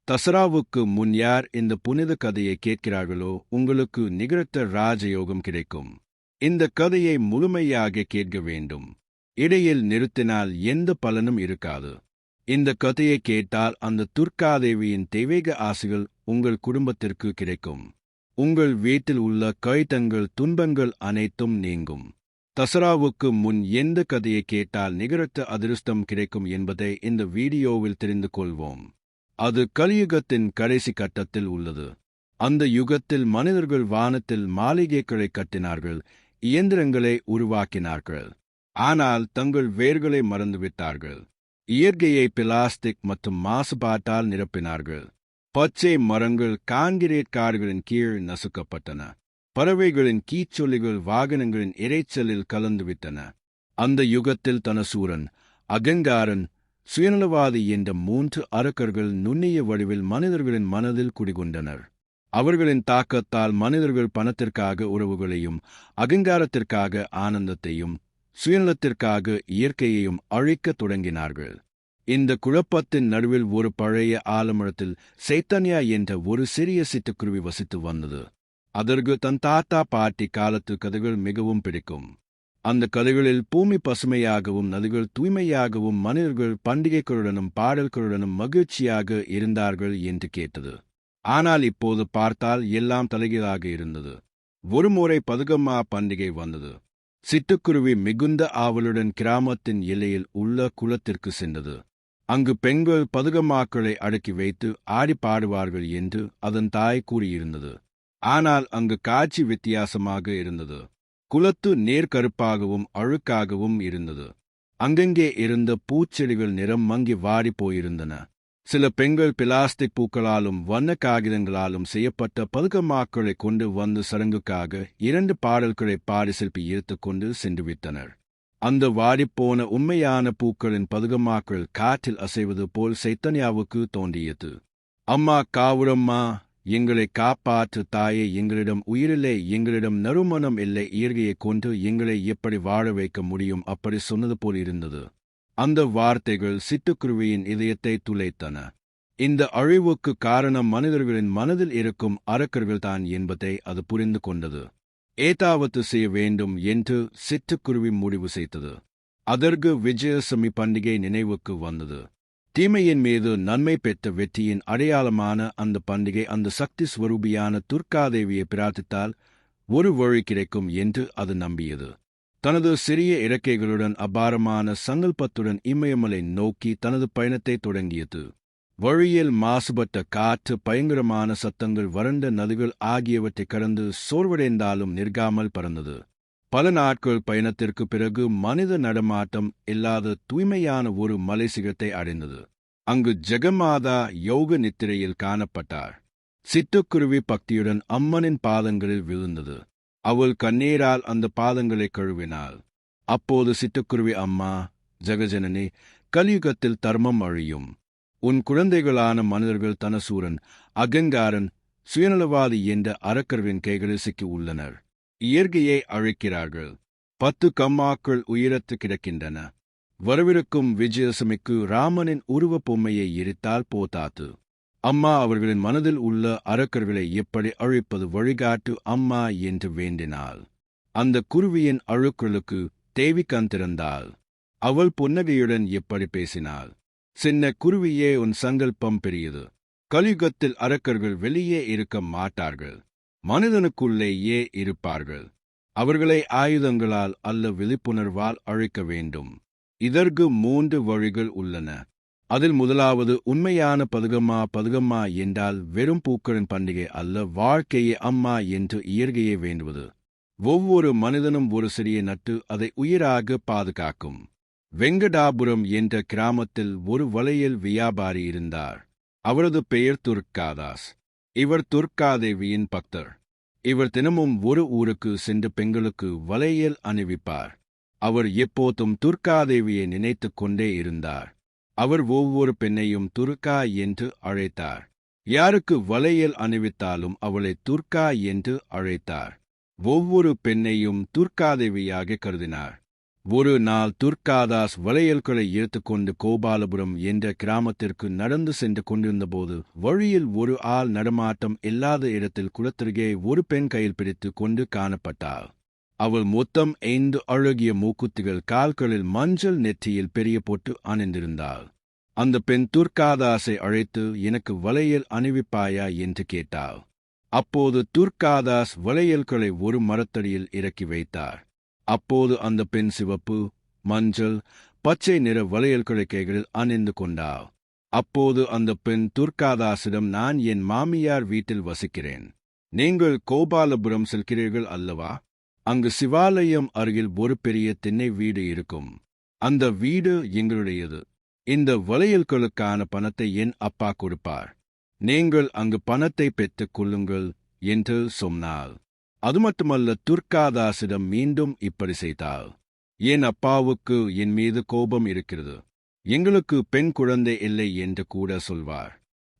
தசராவுக்கு முன் யார் இந்த புனித கதையை கேட்கிறார்களோ உங்களுக்கு நிகழ்த்த ராஜயோகம் கிடைக்கும். இந்த கதையை முழுமையாக கேட்க வேண்டும். இடையில் நிறுத்தினால் எந்த பலனும் இருக்காது. இந்த கதையை கேட்டால் அந்த துர்காதேவியின் தெய்வீக ஆசைகள் உங்கள் குடும்பத்திற்கு கிடைக்கும். உங்கள் வீட்டில் உள்ள கைத்தங்கள் துன்பங்கள் அனைத்தும் நீங்கும். தசராவுக்கு முன் எந்த கதையை கேட்டால் நிகழ்த்த அதிர்ஷ்டம் கிடைக்கும் என்பதை இந்த வீடியோவில் தெரிந்து கொள்வோம். அது கலியுகத்தின் கடைசி கட்டத்தில் உள்ளது. அந்த யுகத்தில் மனிதர்கள் வானத்தில் மாளிகைகளை கட்டினார்கள், இயந்திரங்களை உருவாக்கினார்கள். ஆனால் தங்கள் வேர்களை மறந்துவிட்டார்கள். இயற்கையை பிளாஸ்டிக் மற்றும் மாசுபாட்டால் நிரப்பினார்கள். பச்சை மரங்கள் கான்கிரீட் கார்களின் கீழ் நசுக்கப்பட்டன. பறவைகளின் கீச்சொலிகள் வாகனங்களின் இரைச்சலில் கலந்துவிட்டன. அந்த யுகத்தில் தனசூரன், அகங்காரன், சுயநலவாதி என்ற 3 அரக்கர்கள் நுண்ணிய வடிவில் மனிதர்களின் மனதில் குடிகொண்டனர். அவர்களின் தாக்கத்தால் மனிதர்கள் பணத்திற்காக உறவுகளையும், அகங்காரத்திற்காக ஆனந்தத்தையும், சுயநலத்திற்காக இயற்கையையும் அழிக்கத் தொடங்கினார்கள். இந்த குழப்பத்தின் நடுவில் ஒரு பழைய ஆலமரத்தில் சைத்தன்யா என்ற ஒரு சிறிய சிட்டுக்குருவி வசித்து வந்தது. அதற்கு தன் தாத்தா பாட்டி காலத்து கதைகள் மிகவும் பிடிக்கும். அந்த கதைகளில் பூமி பசுமையாகவும் நதிகள் தூய்மையாகவும் மனிதர்கள் பண்டிகைகளுடனும் பாடல்களுடனும் மகிழ்ச்சியாக இருந்தார்கள் என்று கேட்டது. ஆனால் இப்போது பார்த்தால் எல்லாம் தலைகீழாக இருந்தது. ஒருமுறை பதுகம்மா பண்டிகை வந்தது. சிட்டுக்குருவி மிகுந்த ஆவலுடன் கிராமத்தின் எல்லையில் உள்ள குளத்திற்கு சென்றது. அங்கு பெண்கள் பதுகம்மாக்களை அடக்கி வைத்து ஆடி பாடுவார்கள் என்று அதன் தாய் கூறியிருந்தது. ஆனால் அங்கு காட்சி வித்தியாசமாக இருந்தது. குளத்து நேர்கருப்பாகவும் அழுக்காகவும் இருந்தது. அங்கங்கே இருந்த பூச்செடிகள் நிறம் மங்கி வாடி போயிருந்தன. சில பெண்கள் பிளாஸ்டிக் பூக்களாலும் வண்ண காகிதங்களாலும் செய்யப்பட்ட பதுகம்மாக்களை கொண்டு வந்து சடங்குக்காக 2 பாடல்களை பாடி சிற்பி ஈர்த்துக்கொண்டு சென்றுவிட்டனர். அந்த வாடிப்போன உண்மையான பூக்களின் பதுகம்மாக்கள் காற்றில் அசைவது போல் சைத்தன்யாவுக்கு தோன்றியது. அம்மா காவுரம்மா, எங்களை காப்பாற்று தாயே, எங்களிடம் உயிரில்லை, எங்களிடம் நறுமணம் இல்லை, இயற்கையை கொண்டு எங்களை எப்படி வாழ வைக்க முடியும், அப்படி சொன்னது போல் இருந்தது. அந்த வார்த்தைகள் சிட்டுக்குருவியின் இதயத்தை துளைத்தன. இந்த அழிவுக்கு காரணம் மனிதர்களின் மனதில் இருக்கும் அரக்கர்கள்தான் என்பதை அது புரிந்து கொண்டது. ஏதாவது செய்ய வேண்டும் என்று சிட்டுக்குருவி முடிவு செய்தது. அதற்கு விஜயதசமி பண்டிகை நினைவுக்கு வந்தது. தீமையின் மீது நன்மை பெற்ற வெற்றியின் அடையாளமான அந்த பண்டிகை அந்த சக்தி ஸ்வரூபியான துர்காதேவியை பிரார்த்தித்தால் ஒரு வழி கிடைக்கும் என்று அது நம்பியது. தனது சிறிய இறக்கைகளுடன் அபாரமான சங்கல்பத்துடன் இமயமலை நோக்கி தனது பயணத்தை தொடங்கியது. வழியில் மாசுபட்ட காற்று, பயங்கரமான சத்தங்கள், வறண்ட நதிகள் ஆகியவற்றை கடந்து சோர்வடைந்தாலும் நிற்காமல் பறந்தது. பல நாட்கள் பயணத்திற்கு பிறகு மனித நடமாட்டம் இல்லாத தூய்மையான ஒரு மலை சிகரத்தை அடைந்தது. அங்கு ஜெகமாதா யோக நித்திரையில் காணப்பட்டார். சிட்டுக்குருவி பக்தியுடன் அம்மனின் பாதங்களில் விழுந்தது. அவள் கண்ணீரால் அந்த பாதங்களை கழுவினாள். அப்போது சிட்டுக்குருவி, அம்மா ஜெகஜனனி, கலியுகத்தில் தர்மம் அழியும். உன் குழந்தைகளான மனிதர்கள் தனசூரன், அகங்காரன், சுயநலவாதி என்ற அரக்கர்களின் கைகளில் சிக்கி உள்ளனர். இயற்கையை அழிக்கிறார்கள். 10 கம்மாக்கள் உயிரத்து கிடக்கின்றன. வரவிருக்கும் விஜயதசமிக்கு ராமனின் உருவ பொம்மையை எரித்தால் போதாது. அம்மா, அவர்களின் மனதில் உள்ள அரக்கர்களை எப்படி அழிப்பது வழிகாட்டு அம்மா என்று வேண்டினாள். அந்த குருவியின் அழுக்களுக்கு தேவி கண் திறந்தாள். அவள் புன்னகையுடன் எப்படி பேசினாள். சின்ன குருவியே, உன் சங்கல்பம் பெரியது. கலியுகத்தில் அரக்கர்கள் வெளியே இருக்க மாட்டார்கள், மனிதனுக்குள்ளேயே இருப்பார்கள். அவர்களை ஆயுதங்களால் அல்ல விழிப்புணர்வால் அழிக்க வேண்டும். இதற்கு 3 வழிகள் உள்ளன. அதில் முதலாவது உண்மையான பதுகம்மா என்றால் வெறும் பூக்களின் பண்டிகை அல்ல, வாழ்க்கையே அம்மா என்று இயற்கையை வேண்டுவது. ஒவ்வொரு மனிதனும் ஒரு சிறிய நட்டு அதை உயிராக பாதுகாக்கும். வெங்கடாபுரம் என்ற கிராமத்தில் ஒரு வளையல் வியாபாரி இருந்தார். அவரது பெயர் துர்காதாஸ். இவர் துர்காதேவியின் பக்தர். இவர் தினமும் ஒரு ஊருக்கு சென்று பெண்களுக்கு வளையல் அணிவிப்பார். அவர் எப்போதும் துர்காதேவியை நினைத்து கொண்டே இருந்தார். அவர் ஒவ்வொரு பெண்ணையும் துர்கா என்று அழைத்தார். யாருக்கு வளையல் அணிவித்தாலும் அவளை துர்கா என்று அழைத்தார். ஒவ்வொரு பெண்ணையும் துர்காதேவியாக கருதினார். ஒரு நாள் துர்காதாஸ் வளையல்களை எடுத்துக்கொண்டு கோபாலபுரம் என்ற கிராமத்திற்கு நடந்து சென்று கொண்டிருந்தபோது வழியில் ஒரு ஆள் நடமாட்டம் இல்லாத இடத்தில் குளத்திற்கே ஒரு பெண் கையில் பிடித்து கொண்டு காணப்பட்டாள். அவள் மொத்தம் 5 அழகிய மூக்குத்திகள் கால்களில் மஞ்சள் நெற்றியில் பெரிய போட்டு அணிந்திருந்தாள். அந்த பெண் துர்காதாஸை அழைத்து, எனக்கு வளையல் அணிவிப்பாயா என்று கேட்டாள். அப்போது துர்காதாஸ் வளையல்களை ஒரு மரத்தடியில் இறக்கி வைத்தார். அப்போது அந்த பெண் சிவப்பு, மஞ்சள், பச்சை நிற வளையல்களை கைகளில் அணிந்து கொண்டாள். அப்போது அந்த பெண் துர்காதாஸிடம், நான் என் மாமியார் வீட்டில் வசிக்கிறேன். நீங்கள் கோபாலபுரம் செல்கிறீர்கள் அல்லவா? அங்கு சிவாலயம் அருகில் ஒரு பெரிய திண்ணை வீடு இருக்கும். அந்த வீடு எங்களுடையது. இந்த வளையல்களுக்கான பணத்தை என் அப்பா கொடுப்பார். நீங்கள் அங்கு பணத்தை பெற்றுக் கொள்ளுங்கள் என்று சொன்னாள். அது மட்டுமல்ல, துர்காதாஸிடம் மீண்டும் இப்படி செய்தாள். என் அப்பாவுக்கு என் மீது கோபம் இருக்கிறது. எங்களுக்கு பெண் குழந்தை இல்லை என்று கூட சொல்வார்.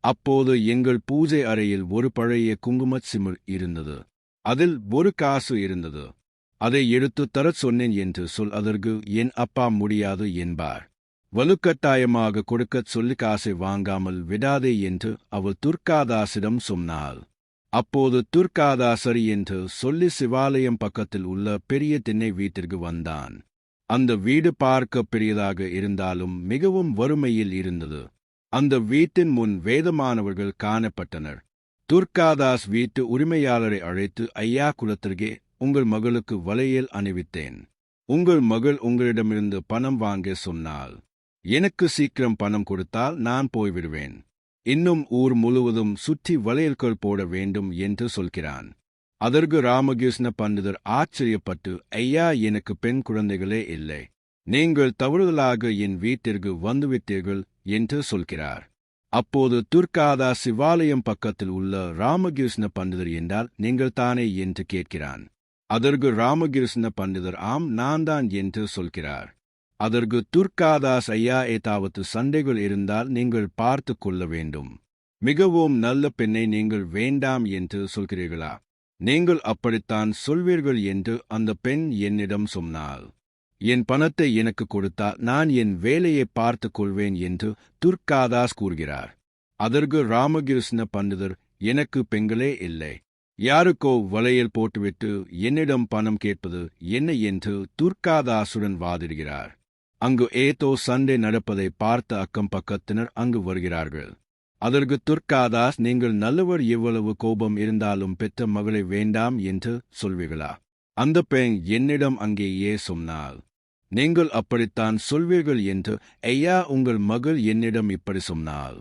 அப்போது எங்கள் பூஜை அறையில் ஒரு பழைய குங்குமச் சிமிழ் இருந்தது. அதில் ஒரு காசு இருந்தது. அதை எடுத்து தரச் சொன்னேன் என்று சொல். அதற்கு என் அப்பா முடியாது என்பார். வலுக்கட்டாயமாக கொடுக்கச் சொல்லி காசை வாங்காமல் விடாதே என்று அவள் துர்காதாஸிடம் சொன்னாள். அப்போது துர்காதாஸ் சரி என்று சொல்லி சிவாலயம் பக்கத்தில் உள்ள பெரிய திண்ணை வீட்டிற்கு வந்தான். அந்த வீடு பார்க்க பெரியதாக இருந்தாலும் மிகவும் வறுமையில் இருந்தது. அந்த வீட்டின் முன் வேதமானவர்கள் காணப்பட்டனர். துர்காதாஸ் வீட்டு உரிமையாளரை அழைத்து, ஐயா, குலத்திற்கே உங்கள் மகளுக்கு வளையல் அணிவித்தேன். உங்கள் மகள் உங்களிடமிருந்து பணம் வாங்க சொன்னாள். எனக்கு சீக்கிரம் பணம் கொடுத்தால் நான் போய்விடுவேன். இன்னும் ஊர் முழுவதும் சுற்றி வளையல்கள் போட வேண்டும் என்று சொல்கிறான். அதற்கு ராமகிருஷ்ண பண்டிதர் ஆச்சரியப்பட்டு, ஐயா, எனக்கு பெண் குழந்தைகளே இல்லை. நீங்கள் தவறுதலாக என் வீட்டிற்கு வந்துவிட்டீர்கள் என்று சொல்கிறார். அப்போது துர்காதாஸ் சிவாலயம் பக்கத்தில் உள்ள ராமகிருஷ்ண பண்டிதர் என்றால் நீங்கள் தானே என்று கேட்கிறான். அதற்கு ராமகிருஷ்ண பண்டிதர், ஆம், நான் தான் என்று சொல்கிறார். அதற்கு துர்காதாஸ், ஐயா, ஏதாவது சண்டைகள் இருந்தால் நீங்கள் பார்த்து கொள்ள வேண்டும். மிகவும் நல்ல பெண்ணை நீங்கள் வேண்டாம் என்று சொல்கிறீர்களா? நீங்கள் அப்படித்தான் சொல்வீர்கள் என்று அந்த பெண் என்னிடம் சொன்னாள். என் பணத்தை எனக்கு கொடுத்தால் நான் என் வேலையை பார்த்து கொள்வேன் என்று துர்காதாஸ் கூறுகிறார். அதற்கு ராமகிருஷ்ண பண்டிதர், எனக்கு பெண்களே இல்லை. யாருக்கோ வளையல் போட்டுவிட்டு என்னிடம் பணம் கேட்பது என்ன என்று துர்காதாசுடன் வாதிடுகிறார். அங்கு ஏதோ சண்டை நடப்பதை பார்த்த அக்கம் பக்கத்தினர் அங்கு வருகிறார்கள். அதற்கு துர்காதாஸ், நீங்கள் நல்லவர், எவ்வளவு கோபம் இருந்தாலும் பெற்ற மகளை வேண்டாம் என்று சொல்வீர்களா? அந்த பெண் என்னிடம் அங்கேயே சொன்னாள். நீங்கள் அப்படித்தான் சொல்வீர்கள் என்று. ஐயா, உங்கள் மகள் என்னிடம் இப்படி சொன்னாள்.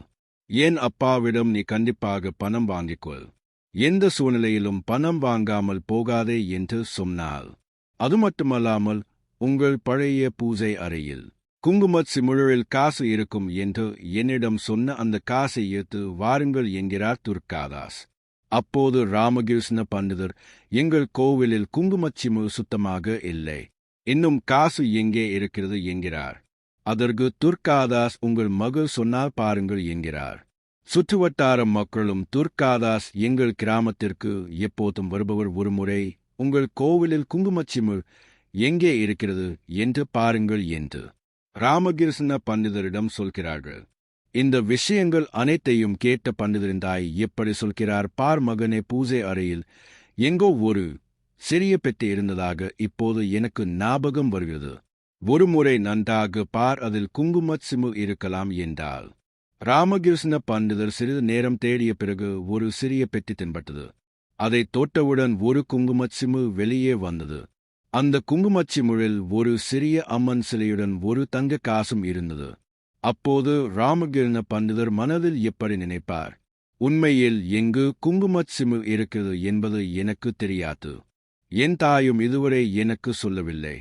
என் அப்பாவிடம் நீ கண்டிப்பாக பணம் வாங்கிக்கொள். எந்த சூழ்நிலையிலும் பணம் வாங்காமல் போகாதே என்று சொன்னாள். அது மட்டுமல்லாமல், உங்கள் பழைய பூஜை அறையில் குங்குமச் சிமிழில் காசு இருக்கும் என்று என்னிடம் சொன்ன அந்த காசை ஏற்று வாருங்கள் என்கிறார் துர்காதாஸ். அப்போது ராமகிருஷ்ண பண்டிதர், எங்கள் கோவிலில் குங்குமச் சிமிழ் சுத்தமாக இல்லை. இன்னும் காசு எங்கே இருக்கிறது என்கிறார். அதற்கு துர்காதாஸ், உங்கள் மகள் சொன்னால் பாருங்கள் என்கிறார். சுற்றுவட்டார மக்களும் துர்காதாஸ் எங்கள் கிராமத்திற்கு எப்போதும் வருபவர், ஒருமுறை உங்கள் கோவிலில் குங்குமச் சிமிழ் எங்கே இருக்கிறது என்று பாருங்கள் என்று ராமகிருஷ்ண பண்டிதரிடம் சொல்கிறார்கள். இந்த விஷயங்கள் அனைத்தையும் கேட்ட பண்டிதரின் தாய் எப்படி சொல்கிறார் பார் மகனே, பூஜை அறையில் எங்கோ ஒரு சிறிய பெட்டி இருந்ததாக இப்போது எனக்கு ஞாபகம் வருகிறது. ஒருமுறை நன்றாக பார், அதில் குங்குமச் சிமிழ் இருக்கலாம் என்றால். ராமகிருஷ்ண பண்டிதர் சிறிது நேரம் தேடிய பிறகு ஒரு சிறிய பெட்டி தென்பட்டது. அதை தொட்டவுடன் ஒரு குங்குமச் சிமிழ் வெளியே வந்தது. அந்த குங்குமச் சிமிழில் ஒரு சிறிய அம்மன் சிலையுடன் ஒரு தங்க காசும் இருந்தது. அப்போது ராமகிருஷ்ண பண்டிதர் மனதில் எப்படி நினைப்பார், உண்மையில் எங்கு குங்குமச் சிமிழ் இருக்கிறது என்பது எனக்கு தெரியாது. என் தாயும் இதுவரை எனக்கு சொல்லவில்லை.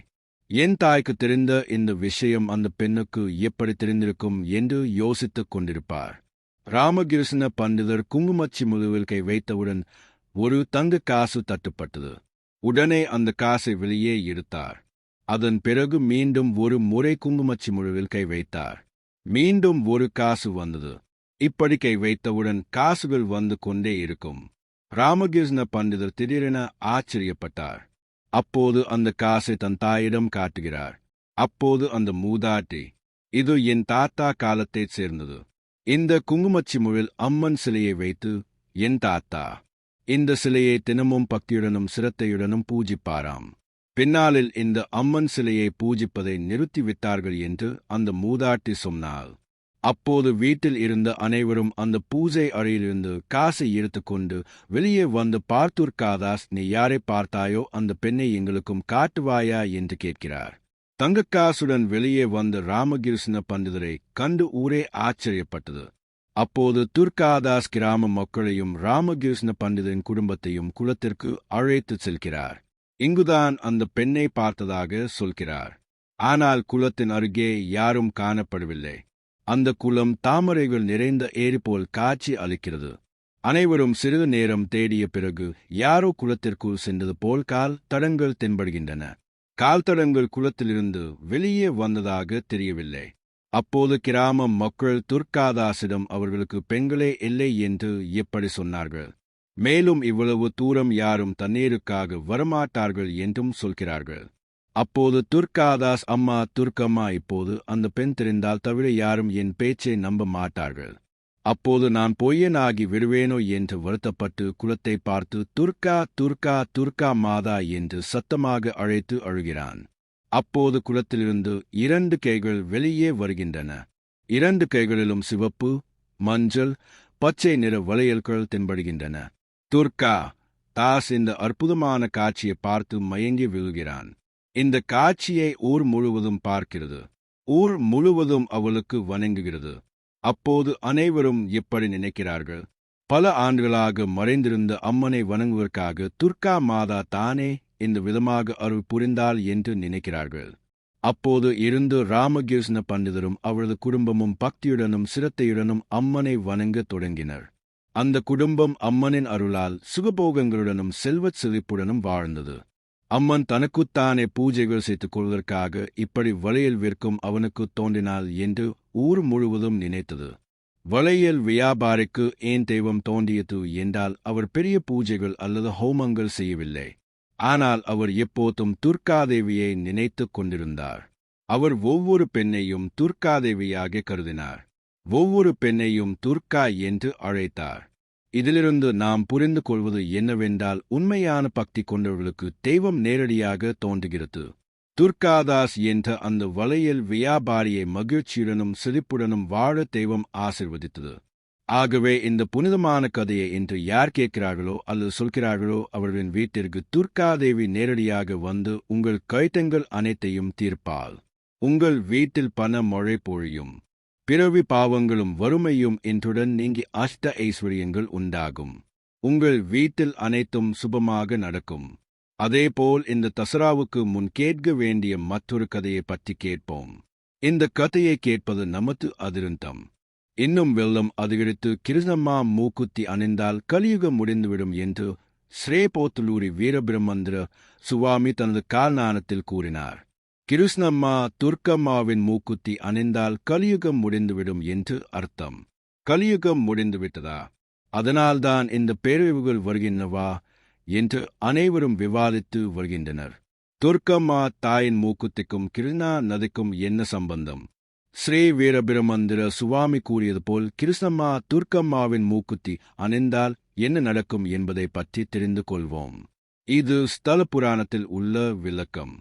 என் தாய்க்கு தெரிந்த இந்த விஷயம் அந்த பெண்ணுக்கு எப்படி தெரிந்திருக்கும் என்று யோசித்துக் கொண்டிருப்பார். ராமகிருஷ்ண பண்டிதர் குங்குமச் சிமிழில் கை வைத்தவுடன் ஒரு தங்க காசு தட்டுப்பட்டது. உடனே அந்த காசை வெளியே எடுத்தார். அதன் பிறகு மீண்டும் ஒரு முறை குங்குமச் சிமிழில் கை வைத்தார். மீண்டும் ஒரு காசு வந்தது. இப்படி கை வைத்தவுடன் காசுகள் வந்து கொண்டே இருக்கும். ராமகிருஷ்ண பண்டிதர் திடீரென ஆச்சரியப்பட்டார். அப்போது அந்த காசை தன் தாயிடம் காட்டுகிறார். அப்போது அந்த மூதாட்டி, இது என் தாத்தா காலத்தைச் சேர்ந்தது. இந்த குங்குமச்சிமுழில் அம்மன் சிலையை வைத்து, என் தாத்தா இந்த சிலையை தினமும் பக்தியுடனும் சிரத்தையுடனும் பூஜிப்பாராம். பின்னாளில் இந்த அம்மன் சிலையை பூஜிப்பதை நிறுத்திவிட்டார்கள் என்று அந்த மூதாட்டி சொன்னாள். அப்போது வீட்டில் இருந்த அனைவரும் அந்த பூஜை அறையிலிருந்து காசை எடுத்துக்கொண்டு வெளியே வந்து பார்த்துர்காதாஸ், நீ யாரை பார்த்தாயோ அந்த பெண்ணை எங்களுக்கும் காட்டுவாயா என்று கேட்கிறார். தங்கக்காசுடன் வெளியே வந்த ராமகிருஷ்ண பண்டிதரை கண்டு ஊரே ஆச்சரியப்பட்டது. அப்போது துர்காதாஸ் கிராம மக்களையும் ராமகிருஷ்ண பண்டிதரின் குடும்பத்தையும் குளத்திற்கு அழைத்துச் செல்கிறார். இங்குதான் அந்த பெண்ணை பார்த்ததாக சொல்கிறார். ஆனால் குளத்தின் அருகே யாரும் காணப்படவில்லை. அந்த குளம் தாமரைகள் நிறைந்த ஏரி போல் காட்சி அளிக்கிறது. அனைவரும் சிறிது நேரம் தேடிய பிறகு யாரோ குளத்திற்குள் சென்றது போல் கால் தடங்கள் தென்படுகின்றன. கால் தடங்கள் குளத்திலிருந்து வெளியே வந்ததாக தெரியவில்லை. அப்போது கிராம மக்கள் துர்காதாசிடம் அவர்களுக்கு பெண்களே இல்லை என்று எப்படி சொன்னார்கள், மேலும் இவ்வளவு தூரம் யாரும் தண்ணீருக்காக வரமாட்டார்கள் என்றும் சொல்கிறார்கள். அப்போது துர்காதாஸ், அம்மா துர்க்கம்மா, இப்போது அந்த பெண் தெரிந்தால் தவிர யாரும் என் பேச்சை நம்ப மாட்டார்கள். அப்போது நான் பொய்யனாகி விடுவேனோ என்று வருத்தப்பட்டு குளத்தை பார்த்து துர்கா துர்கா துர்கா மாதா என்று சத்தமாக அழைத்து அழுகிறான். அப்போது குளத்திலிருந்து 2 கைகள் வெளியே வருகின்றன. 2 கைகளிலும் சிவப்பு, மஞ்சள், பச்சை நிற வளையல்கள் தென்படுகின்றன. துர்கா தாஸ் இந்த அற்புதமான காட்சியை பார்த்து மயங்கி விழுகிறான். இந்த காட்சியை ஊர் முழுவதும் பார்க்கிறது. ஊர் முழுவதும் அவளுக்கு வணங்குகிறது. அப்போது அனைவரும் எப்படி நினைக்கிறார்கள், பல ஆண்டுகளாக மறைந்திருந்த அம்மனை வணங்குவதற்காக துர்கா மாதா தானே இந்த விதமாக அருள் புரிந்தாள் என்று நினைக்கிறார்கள். அப்போது இருந்து ராமகிருஷ்ண பண்டிதரும் அவரது குடும்பமும் பக்தியுடனும் சிரத்தையுடனும் அம்மனை வணங்கத் தொடங்கினர். அந்த குடும்பம் அம்மனின் அருளால் சுகபோகங்களுடனும் செல்வச் செழிப்புடனும் வாழ்ந்தது. அம்மன் தனக்குத்தானே பூஜைகள் செய்து கொள்வதற்காக இப்படி வளையல் விற்கும் அவனுக்கு தோன்றினாள் என்று ஊர் முழுவதும் நினைத்தது. வளையல் வியாபாரிக்கு ஏன் தெய்வம் தோன்றியது என்றால் அவர் பெரிய பூஜைகள் அல்லது ஹோமங்கள் செய்யவில்லை. ஆனால் அவர் எப்போதும் துர்காதேவியை நினைத்துக் கொண்டிருந்தார். அவர் ஒவ்வொரு பெண்ணையும் துர்காதேவியாக கருதினார். ஒவ்வொரு பெண்ணையும் துர்கா என்று அழைத்தார். இதிலிருந்து நாம் புரிந்து கொள்வது என்னவென்றால், உண்மையான பக்தி கொண்டவர்களுக்கு தெய்வம் நேரடியாக தோன்றுகிறது. துர்காதாஸ் என்ற அந்த வளையல் வியாபாரியை மகிழ்ச்சியுடனும் சிரிப்புடனும் வாழ தெய்வம் ஆசிர்வதித்தது. ஆகவே இந்த புனிதமான கதையை இன்று யார் கேட்கிறார்களோ அல்லது சொல்கிறார்களோ அவர்களின் வீட்டிற்கு துர்காதேவி நேரடியாக வந்து உங்கள் கைத்தங்கள் அனைத்தையும் தீர்ப்பாள். உங்கள் வீட்டில் பண மழை பொழியும். பிறவி பாவங்களும் வறுமையும் இன்றுடன் நீங்கி அஷ்ட ஐஸ்வர்யங்கள் உண்டாகும். உங்கள் வீட்டில் அனைத்தும் சுபமாக நடக்கும். அதேபோல் இந்த தசராவுக்கு முன் கேட்க வேண்டிய மற்றொரு கதையை பற்றி கேட்போம். இந்த கதையை கேட்பது நமது அதிருந்தம். இன்னும் வெள்ளம் அதிகரித்து கிருஷ்ணம்மா மூக்குத்தி அணிந்தால் கலியுகம் முடிந்துவிடும் என்று ஸ்ரீபோத்தலூரி வீரபிரமந்திர சுவாமி தனது கால்நாணத்தில் கூறினார். கிருஷ்ணம்மா துர்க்கம்மாவின் மூக்குத்தி அணிந்தால் கலியுகம் முடிந்துவிடும் என்று அர்த்தம். கலியுகம் முடிந்துவிட்டதா? அதனால்தான் இந்த பேரழிவுகள் வருகின்றனவா என்று அனைவரும் விவாதித்து வருகின்றனர். துர்க்கம்மா தாயின் மூக்குத்திக்கும் கிருஷ்ணா நதிக்கும் என்ன சம்பந்தம்? ஸ்ரீ வீரபிரமந்திர சுவாமி கூறியது போல் கிருஷ்ணம்மா துர்க்கம்மாவின் மூக்குத்தி அணிந்தால் என்ன நடக்கும் என்பதை பற்றி தெரிந்து கொள்வோம். இது ஸ்தல புராணத்தில் உள்ள விளக்கம்.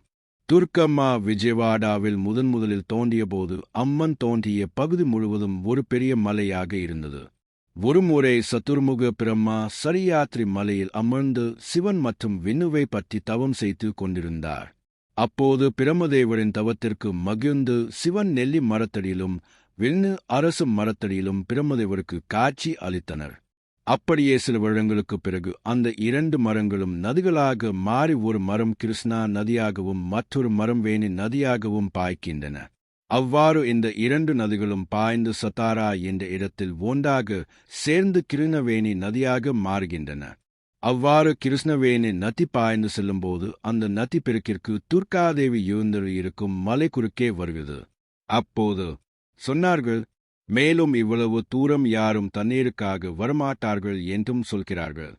துர்க்கம்மா விஜயவாடாவில் முதலில் தோன்றியபோது அம்மன் தோன்றிய பகுதி முழுவதும் ஒரு பெரிய மலையாக இருந்தது. ஒருமுறை சதுர்முக பிரம்மா சரியாத்ரி மலையில் அமர்ந்து சிவன் மற்றும் விண்ணுவை பற்றி தவம் செய்து கொண்டிருந்தார். அப்போது பிரம்மதேவரின் தவத்திற்கு மகிழ்ந்து சிவன் நெல்லி மரத்தடியிலும் விண்ணு அரசு மரத்தடியிலும் பிரம்மதேவருக்கு காட்சி அளித்தனர். அப்படியே சில வருடங்களுக்குப் பிறகு அந்த 2 மரங்களும் நதிகளாக மாறி ஒரு மரம் கிருஷ்ணா நதியாகவும் மற்றொரு மரம் வேணி நதியாகவும் பாய்க்கின்றன. அவ்வாறு இந்த 2 நதிகளும் பாய்ந்து சத்தாரா என்ற இடத்தில் ஒன்றாக சேர்ந்து கிருஷ்ணவேணி நதியாக மாறுகின்றன. அவ்வாறு கிருஷ்ணவேணி நதி பாய்ந்து செல்லும்போது அந்த நதி பெருக்கிற்கு துர்காதேவி எழுந்தருளியிருக்கும் மலை குறுக்கே வருகிறது. அப்போது சொன்னார்கள், மேலும் இவ்வளவு தூரம் யாரும் தண்ணீருக்காக வரமாட்டார்கள் என்றும் சொல்கிறார்கள்.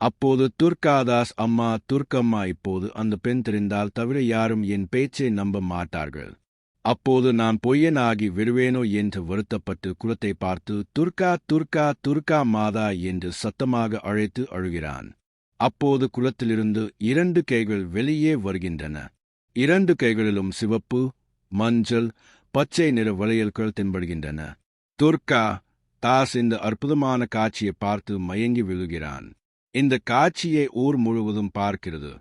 அப்போது துர்காதாஸ், அம்மா துர்க்கம்மா, இப்போது அந்த பெண் தெரிந்தால் தவிர யாரும் என் பேச்சை நம்ப மாட்டார்கள். அப்போது நான் பொய்யனாகி விடுவேனோ என்று வருத்தப்பட்டு குளத்தை பார்த்து, துர்கா துர்கா துர்கா மாதா என்று சத்தமாக அழைத்து அழுகிறான். அப்போது குளத்திலிருந்து 2 கைகள் வெளியே வருகின்றன. 2 கைகளிலும் சிவப்பு, மஞ்சள், பச்சை நிற வளையல்கள் தென்படுகின்றன. துர்கா தாஸ் இந்த அற்புதமான காட்சியை பார்த்து மயங்கி விழுகிறான். இந்த காட்சியை ஊர் முழுவதும் பார்க்கிறது.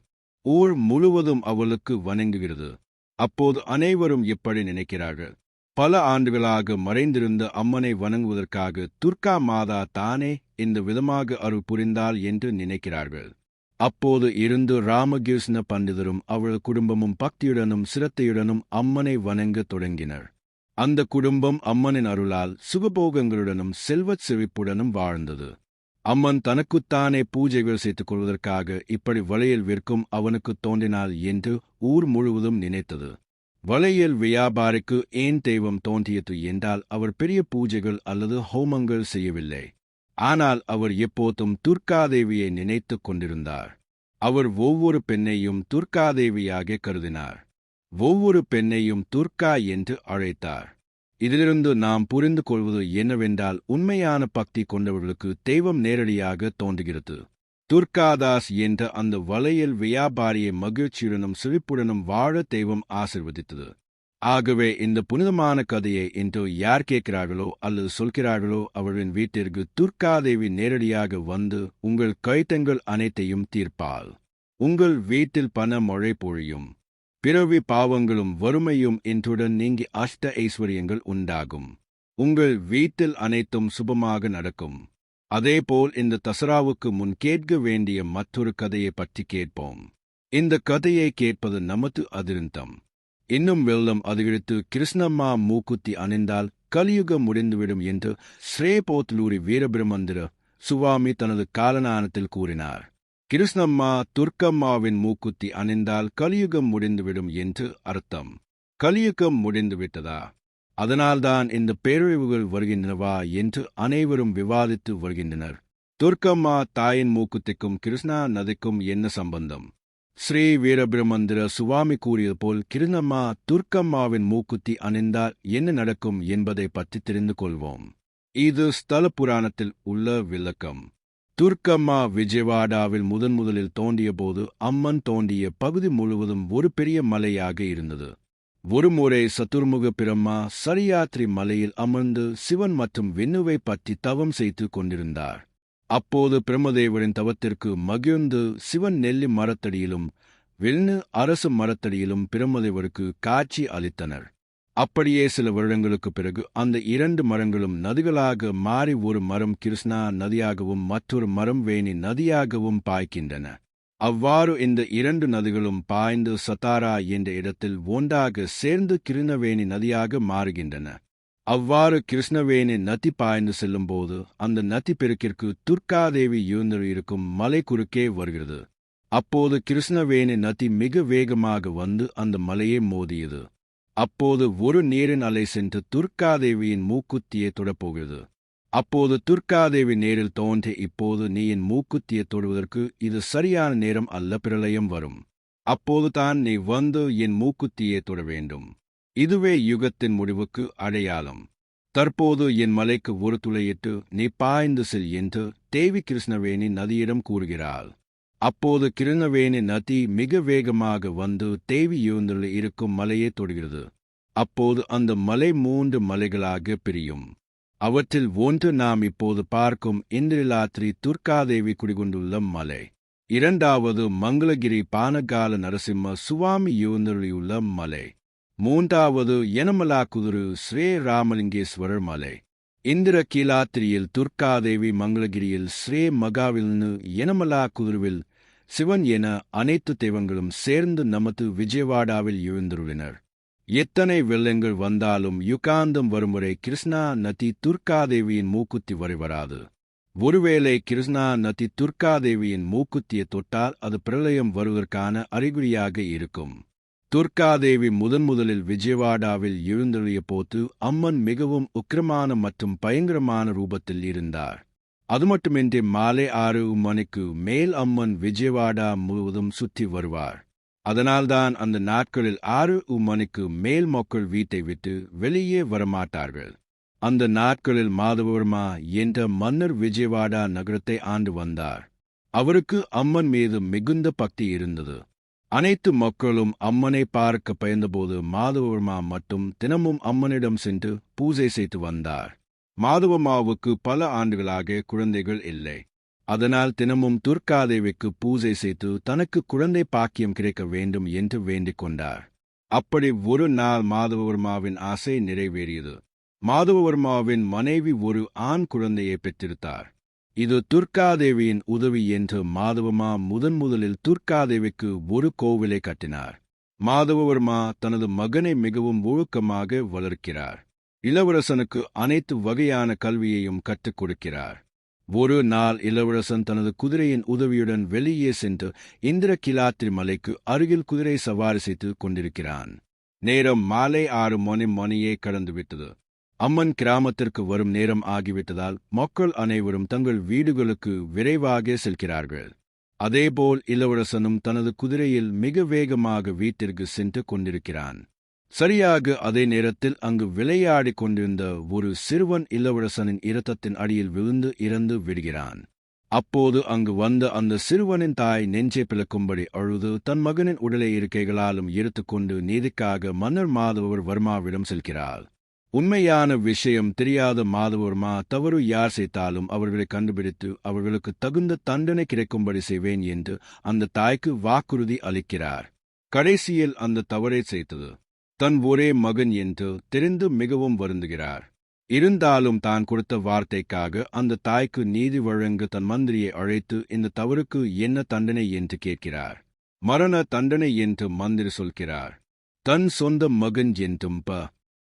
ஊர் முழுவதும் அவளுக்கு வணங்குகிறது. அப்போது அனைவரும் இப்படி நினைக்கிறார்கள், பல ஆண்டுகளாக மறைந்திருந்த அம்மனை வணங்குவதற்காக துர்கா மாதா தானே இந்த விதமாக அருள் புரிந்தாள் என்று நினைக்கிறார்கள். அப்போது இருந்து ராமகிருஷ்ண பண்டிதரும் அவள் குடும்பமும் பக்தியுடனும் சிரத்தையுடனும் அம்மனை வணங்கத் தொடங்கினர். அந்த குடும்பம் அம்மனின் அருளால் சுகபோகங்களுடனும் செல்வச் செழிப்புடனும் வாழ்ந்தது. அம்மன் தனக்குத்தானே பூஜைகள் செய்துக் கொள்வதற்காக இப்படி வளையல் விற்கும் அவனுக்கு தோன்றினாள் என்று ஊர் முழுவதும் நினைத்தது. வளையல் வியாபாரிக்கு ஏன் தெய்வம் தோன்றியது என்றால் அவர் பெரிய பூஜைகள் அல்லது ஹோமங்கள் செய்யவில்லை. ஆனால் அவர் எப்போதும் துர்காதேவியை நினைத்துக் கொண்டிருந்தார். அவர் ஒவ்வொரு பெண்ணையும் துர்காதேவியாக கருதினார். ஒவ்வொரு பெண்ணையும் துர்கா என்று அழைத்தார். இதிலிருந்து நாம் புரிந்து கொள்வது என்னவென்றால், உண்மையான பக்தி கொண்டவர்களுக்கு தெய்வம் நேரடியாக தோன்றுகிறது. துர்காதாஸ் என்ற அந்த வளையல் வியாபாரியை மகிழ்ச்சியுடனும் செழிப்புடனும் வாழ தெய்வம் ஆசிர்வதித்தது. ஆகவே இந்த புனிதமான கதையை இன்று யார் கேட்கிறார்களோ அல்லது சொல்கிறார்களோ அவர்களின் வீட்டிற்கு துர்காதேவி நேரடியாக வந்து உங்கள் கைத்தங்கள் அனைத்தையும் தீர்ப்பாள். உங்கள் வீட்டில் பண மழை பொழியும். பிறவி பாவங்களும் வறுமையும் இன்றுடன் நீங்கி அஷ்ட ஐஸ்வர்யங்கள் உண்டாகும். உங்கள் வீட்டில் அனைத்தும் சுபமாக நடக்கும். அதேபோல் இந்த தசராவுக்கு முன் கேட்க வேண்டிய மற்றொரு கதையை பற்றி கேட்போம். இந்த கதையை கேட்பது நமது அதிருந்தம். இன்னும் வெள்ளம் அதிகரித்து கிருஷ்ணம்மா மூக்குத்தி அணிந்தால் கலியுகம் முடிந்துவிடும் என்று ஸ்ரீபோத்லூரி வீரபிரமந்திர சுவாமி தனது காலஞானத்தில் கூறினார். கிருஷ்ணம்மா துர்க்கம்மாவின் மூக்குத்தி அணிந்தால் கலியுகம் முடிந்துவிடும் என்று அர்த்தம். கலியுகம் முடிந்துவிட்டதா? அதனால்தான் இந்த பேரழிவுகள் வருகின்றனவா என்று அனைவரும் விவாதித்து வருகின்றனர். துர்க்கம்மா தாயின் மூக்குத்திக்கும் கிருஷ்ணா நதிக்கும் என்ன சம்பந்தம்? ஸ்ரீ வீரபிரமந்திர சுவாமி கூறியது போல் கிருஷ்ணம்மா துர்க்கம்மாவின் மூக்குத்தி அணிந்தால் என்ன நடக்கும் என்பதை பற்றி தெரிந்து கொள்வோம். இது ஸ்தல புராணத்தில் உள்ள விளக்கம். துர்க்கம்மா விஜயவாடாவில் முதலில் தோன்றிய போது அம்மன் தோன்றிய பகுதி முழுவதும் ஒரு பெரிய மலையாக இருந்தது. ஒருமுறை சதுர்முக பிரம்மா சரியாத்ரி மலையில் அமர்ந்து சிவன் மற்றும் விண்ணுவை பற்றி தவம் செய்து கொண்டிருந்தார். அப்போது பிரம்மதேவரின் தவத்திற்கு மகிழ்ந்து சிவன் நெல்லி மரத்தடியிலும் விண்ணு அரசு மரத்தடியிலும் பிரம்மதேவருக்கு காட்சி அளித்தனர். அப்படியே சில வருடங்களுக்கு பிறகு அந்த 2 மரங்களும் நதிகளாக மாறி ஒரு மரம் கிருஷ்ணா நதியாகவும் மற்றொரு மரம் வேணி நதியாகவும் பாய்க்கின்றன. அவ்வாறு இந்த 2 நதிகளும் பாய்ந்து சத்தாரா என்ற இடத்தில் ஒன்றாக சேர்ந்து கிருஷ்ணவேணி நதியாக மாறுகின்றன. அவ்வாறு கிருஷ்ணவேணி நதி பாய்ந்து செல்லும்போது அந்த நதி பெருக்கிற்கு துர்காதேவி எழுந்திருக்கும் மலை குறுக்கே வருகிறது. அப்போது கிருஷ்ணவேணி நதி மிக வேகமாக வந்து அந்த மலையை மோதியது. அப்போது ஒரு நீரின் அலை சென்று துர்காதேவியின் மூக்குத்தியை தொடப்போகிறது. அப்போது துர்காதேவி நேரில் தோன்றி, இப்போது நீ என் மூக்குத்தியை தொடுவதற்கு இது சரியான நேரம் அல்ல, பிரளயம் வரும். அப்போது தான் நீ வந்து என் மூக்குத்தியை தொட வேண்டும். இதுவே யுகத்தின் முடிவுக்கு அடையாளம். தற்போது என் மலைக்கு ஒரு துளையிட்டு நீ பாய்ந்து செல் என்று தேவி கிருஷ்ணவேணி நதியிடம் கூறுகிறாள். அப்போது கிருஷ்ணவேணி நதி மிக வேகமாக வந்து தேவி எழுந்துள்ள இருக்கும் மலையை தொடுகிறது. அப்போது அந்த மலை 3 மலைகளாக பிரியும். அவற்றில் ஒன்று நாம் இப்போது பார்க்கும் இந்திரலாத்ரி துர்காதேவி குடிகொண்டுள்ள மலை. 2வது மங்களகிரி பானகால நரசிம்ம சுவாமி எழுந்துள்ள மலை. 3வது யனமலாக்குதுரு ஸ்ரீ ராமலிங்கேஸ்வரர் மலை. இந்திர கீலாத்திரியில் துர்காதேவி, மங்களகிரியில் ஸ்ரீ மகாவில்னு, யனமலாக்குதுருவில் சிவன் என அனைத்து தெய்வங்களும் சேர்ந்து நமது விஜயவாடாவில் எழுந்துள்ளனர். எத்தனை வெள்ளங்கள் வந்தாலும் யுகாந்தம் வரும்வரை கிருஷ்ணா நதி துர்காதேவியின் மூக்குத்தி வரை வராது. ஒருவேளை கிருஷ்ணா நதி துர்காதேவியின் மூக்குத்தியை தொட்டால் அது பிரளயம் வருவதற்கான அறிகுறியாக இருக்கும். துர்காதேவி முதலில் விஜயவாடாவில் எழுந்தருளிய போது அம்மன் மிகவும் உக்கிரமான மற்றும் பயங்கரமான ரூபத்தில் இருந்தார். அது மட்டுமின்றி மாலை 6 மணிக்கு மேல் அம்மன் விஜயவாடா முழுவதும் சுற்றி வருவார். அதனால்தான் அந்த நாட்களில் 6 மணிக்கு மேல் மக்கள் வீட்டை விட்டு வெளியே வரமாட்டார்கள். அந்த நாட்களில் மாதவர்மா என்ற மன்னர் விஜயவாடா நகரத்தை ஆண்டு வந்தார். அவருக்கு அம்மன் மீது மிகுந்த பக்தி இருந்தது. அனைத்து மக்களும் அம்மனை பார்க்க பயந்தபோது மாதவர்மா மட்டும் தினமும் அம்மனிடம் சென்று பூஜை செய்து வந்தார். மாதவர்மாவுக்கு பல ஆண்டுகளாக குழந்தைகள் இல்லை. அதனால் தினமும் துர்காதேவிக்கு பூஜை செய்து தனக்கு குழந்தை பாக்கியம் கிடைக்க வேண்டும் என்று வேண்டிக் கொண்டார். அப்படி ஒரு நாள் மாதவர்மாவின் ஆசை நிறைவேறியது. மாதவர்மாவின் மனைவி ஒரு ஆண் குழந்தையை பெற்றெடுத்தார். இது துர்காதேவியின் உதவி என்று மாதவர்மா முதலில் துர்காதேவிக்கு ஒரு கோவிலை கட்டினார். மாதவர்மா தனது மகனை மிகவும் ஒழுக்கமாக வளர்க்கிறார். இளவரசனுக்கு அனைத்து வகையான கல்வியையும் கற்றுக் கொடுக்கிறார். ஒரு நாள் இளவரசன் தனது குதிரையின் உதவியுடன் வெளியே சென்று இந்திரகிலாத்திரி மலைக்கு அருகில் குதிரை சவாரி செய்து கொண்டிருக்கிறான். நேரம் மாலை 6 மணியை கடந்துவிட்டது. அம்மன் கிராமத்திற்கு வரும் நேரம் ஆகிவிட்டதால் மக்கள் அனைவரும் தங்கள் வீடுகளுக்கு விரைவாக செல்கிறார்கள். அதேபோல் இளவரசனும் தனது குதிரையில் மிக வேகமாக வீட்டிற்கு சென்று கொண்டிருக்கிறான். சரியாக அதே நேரத்தில் அங்கு விளையாடிக் கொண்டிருந்த ஒரு சிறுவன் இளவரசனின் இரத்தத்தின் அடியில் விழுந்து இறந்து விடுகிறான். அப்போது அங்கு வந்த அந்த சிறுவனின் தாய் நெஞ்சை பிளக்கும்படி அழுது தன் மகனின் உடலை இருக்கைகளாலும் எடுத்துக்கொண்டு நீதிக்காக மன்னர் மாதவர்மாவிடம் செல்கிறாள். உண்மையான விஷயம் தெரியாத மாதவர்மா தவறு யார் செய்தாலும் அவர்களை கண்டுபிடித்து அவர்களுக்கு தகுந்த தண்டனை கிடைக்கும்படி செய்வேன் என்று அந்த தாய்க்கு வாக்குறுதி அளிக்கிறார். கடைசியில் அந்த தவறை செய்தது தன் ஒரே மகன் என்று தெரிந்து மிகவும் வருந்துகிறார். இருந்தாலும் தான் கொடுத்த வார்த்தைக்காக அந்த தாய்க்கு நீதி வழங்க தன் மந்திரியை அழைத்து இந்த தவறுக்கு என்ன தண்டனை என்று கேட்கிறார். மரண தண்டனை என்று மந்திரி சொல்கிறார். தன் சொந்த மகன் என்றும்